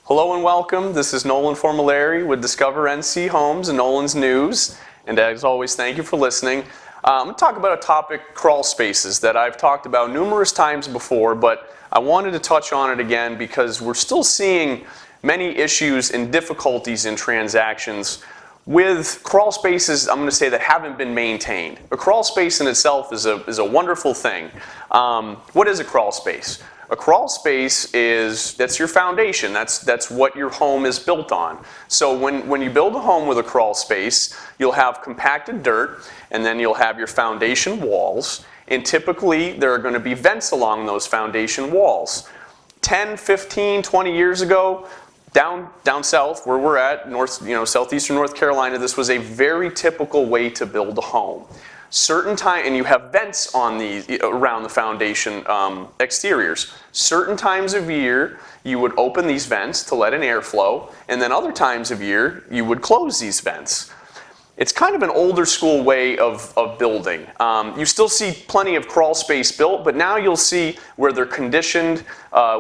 Hello and welcome. This is Nolan Formalarie with DiscoverNChomes and Nolan's News. And as always, thank you for listening. I'm going to talk about a topic, crawl spaces, that I've talked about numerous times before, but I wanted to touch on it again because we're still seeing many issues and difficulties in transactions with crawl spaces, I'm going to say, that haven't been maintained. A crawl space in itself is a wonderful thing. What is a crawl space? A crawl space that's your foundation. That's what your home is built on. So when you build a home with a crawl space, you'll have compacted dirt, and then you'll have your foundation walls, and typically there are going to be vents along those foundation walls. 10, 15, 20 years ago, down south where we're at, Southeastern North Carolina, this was a very typical way to build a home. And you have vents on around the foundation exteriors. Certain times of year, you would open these vents to let in airflow, and then other times of year, you would close these vents. It's kind of an older school way of building. You still see plenty of crawl space built, but now you'll see where they're conditioned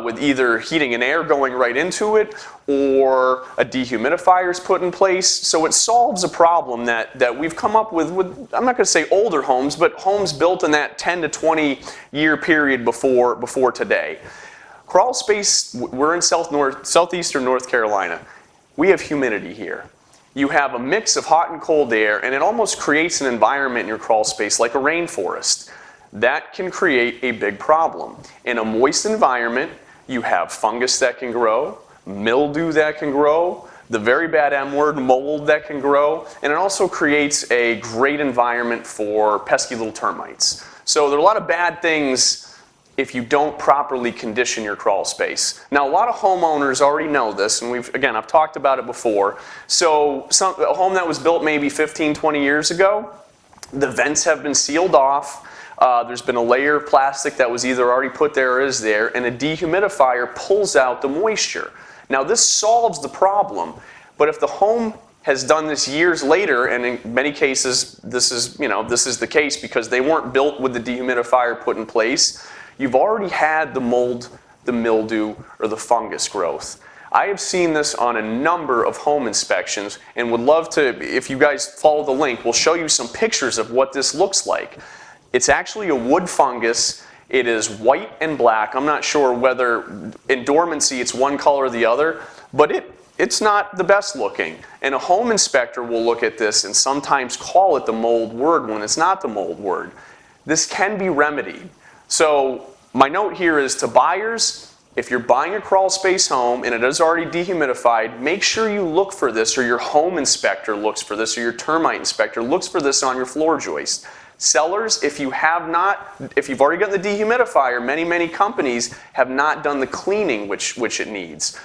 with either heating and air going right into it, or a dehumidifier is put in place. So it solves a problem that we've come up with, I'm not going to say older homes, but homes built in that 10 to 20 year period before today. Crawl space, we're in Southeastern North Carolina. We have humidity here. You have a mix of hot and cold air, and it almost creates an environment in your crawl space like a rainforest. That can create a big problem. In a moist environment, you have fungus that can grow, mildew that can grow, the very bad M word, mold that can grow, and it also creates a great environment for pesky little termites. So there are a lot of bad things if you don't properly condition your crawl space. Now, a lot of homeowners already know this, and I've talked about it before. So a home that was built maybe 15, 20 years ago, the vents have been sealed off. There's been a layer of plastic that was either already put there or is there, and a dehumidifier pulls out the moisture. Now, this solves the problem, but if the home has done this years later, and in many cases this is the case because they weren't built with the dehumidifier put in place, you've already had the mold, the mildew, or the fungus growth. I have seen this on a number of home inspections and would love to, if you guys follow the link, we'll show you some pictures of what this looks like. It's actually a wood fungus. It is white and black. I'm not sure whether in dormancy it's one color or the other, but it's not the best looking. And a home inspector will look at this and sometimes call it the mold word when it's not the mold word. This can be remedied. So my note here is to buyers, if you're buying a crawl space home and it is already dehumidified, make sure you look for this, or your home inspector looks for this, or your termite inspector looks for this on your floor joist. Sellers, if you've already got the dehumidifier, many companies have not done the cleaning which it needs.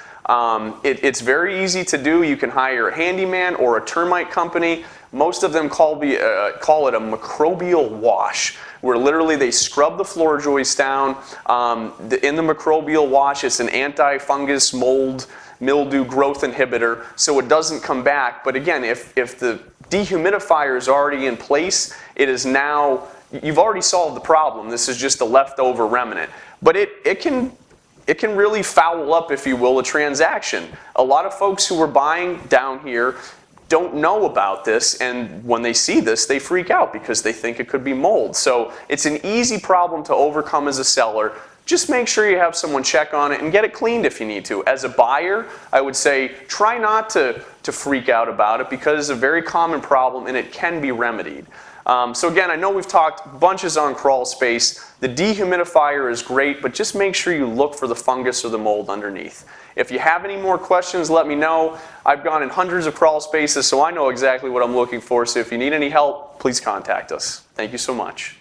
It's very easy to do. You can hire a handyman or a termite company. Most of them call it a microbial wash, where literally they scrub the floor joist down. In the microbial wash, it's an anti-fungus, mold, mildew growth inhibitor, so it doesn't come back. But again, if the dehumidifier is already in place, you've already solved the problem. This is just a leftover remnant. But it can really foul up, if you will, a transaction. A lot of folks who are buying down here don't know about this, and when they see this, they freak out because they think it could be mold. So it's an easy problem to overcome as a seller. Just make sure you have someone check on it and get it cleaned if you need to. As a buyer, I would say try not to freak out about it because it's a very common problem and it can be remedied. So again, I know we've talked bunches on crawl space. The dehumidifier is great, but just make sure you look for the fungus or the mold underneath. If you have any more questions, let me know. I've gone in hundreds of crawl spaces, so I know exactly what I'm looking for. So if you need any help, please contact us. Thank you so much.